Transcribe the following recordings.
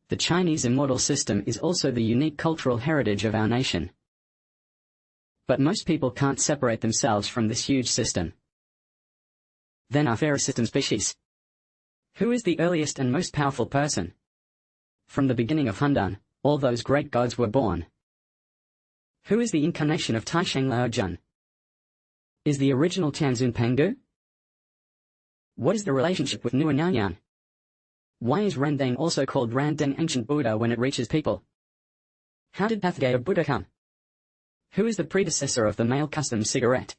The Chinese immortal system is also the unique cultural heritage of our nation. But most people can't separate themselves from this huge system. Then our fairy system species. Who is the earliest and most powerful person? From the beginning of Hundan, all those great gods were born. Who is the incarnation of Taisheng Laojun? Is the original Tianzun Pengdu? What is the relationship with Nuo Nyanyan? Why is Rendang also called Randeng ancient Buddha when it reaches people? How did Pathgaya Buddha come? Who is the predecessor of the male custom cigarette?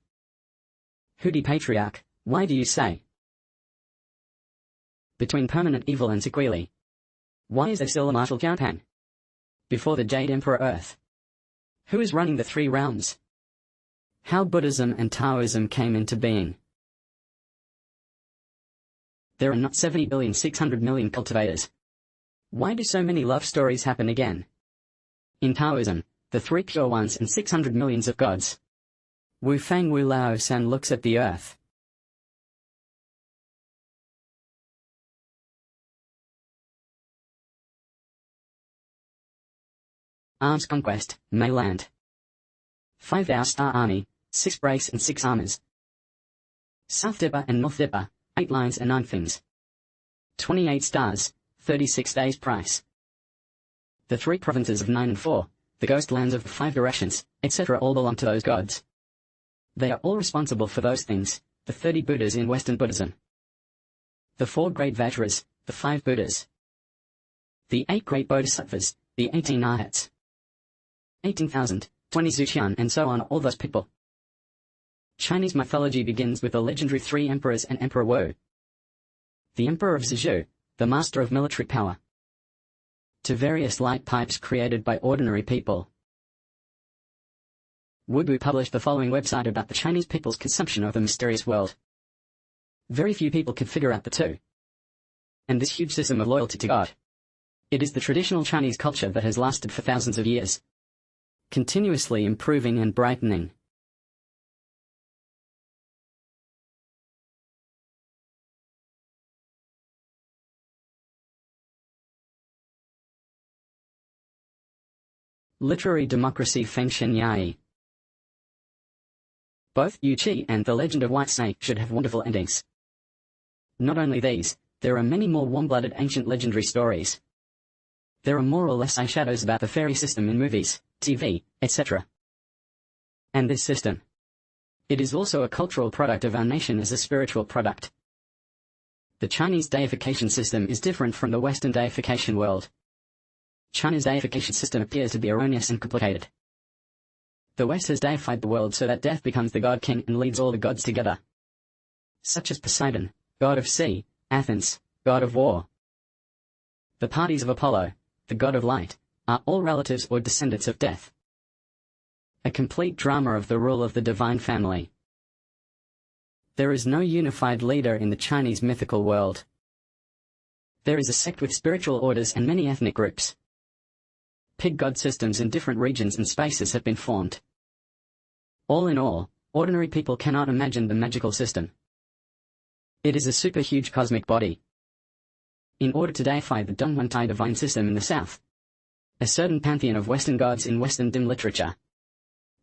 Hudi Patriarch, why do you say? Between permanent evil and sequelae. Why is there still a martial Japan? Before the Jade Emperor Earth. Who is running the three realms? How Buddhism and Taoism came into being. There are not 70,600,000,000 cultivators. Why do so many love stories happen again? In Taoism, the three pure ones and 600 millions of gods. Wu Fang Wu Lao San looks at the earth. Arms conquest, mainland. 5,000-star army, 6 brakes and 6 armors. South Dipper and North Dipper, 8 lines and 9 things. 28 stars, 36 days price. The 3 provinces of 9 and 4, the ghost lands of the 5 directions, etc. all belong to those gods. They are all responsible for those things, the 30 Buddhas in Western Buddhism. The 4 great Vajras, the 5 Buddhas. The 8 great Bodhisattvas, the 18 Arhats. 18,000, 20 Zuqian and so on, all those people. Chinese mythology begins with the legendary 3 emperors and Emperor Wu. The Emperor of Zhou, the master of military power. To various light pipes created by ordinary people. Wubu published the following website about the Chinese people's consumption of the mysterious world. Very few people could figure out the two. And this huge system of loyalty to God. It is the traditional Chinese culture that has lasted for thousands of years. Continuously improving and brightening. Literary democracy Feng Shen Yai. Both Yu Qi and The Legend of White Snake should have wonderful endings. Not only these, there are many more warm-blooded ancient legendary stories. There are more or less eyeshadows about the fairy system in movies, TV, etc. And this system. It is also a cultural product of our nation as a spiritual product. The Chinese deification system is different from the Western deification world. China's deification system appears to be erroneous and complicated. The West has deified the world so that death becomes the god king and leads all the gods together. Such as Poseidon, god of sea, Athens, god of war. The parties of Apollo, the god of light, are all relatives or descendants of death. A complete drama of the rule of the divine family. There is no unified leader in the Chinese mythical world. There is a sect with spiritual orders and many ethnic groups. Pig god systems in different regions and spaces have been formed. All in all, ordinary people cannot imagine the magical system. It is a super huge cosmic body. In order to deify the Donghuantai divine system in the south, a certain pantheon of Western gods in Western dim literature,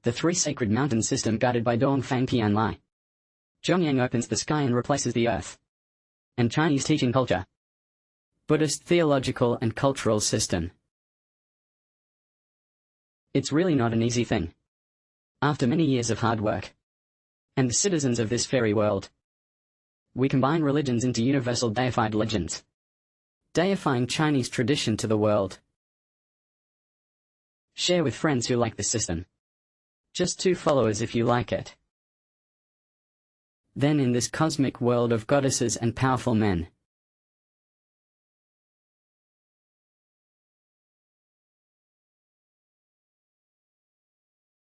the 3 sacred mountain system guided by Dongfang Qianlai, Zhongyang opens the sky and replaces the earth, and Chinese teaching culture, Buddhist theological and cultural system. It's really not an easy thing. After many years of hard work, and the citizens of this fairy world, we combine religions into universal deified legends, deifying Chinese tradition to the world. Share with friends who like this system. Just 2 followers if you like it. Then in this cosmic world of goddesses and powerful men,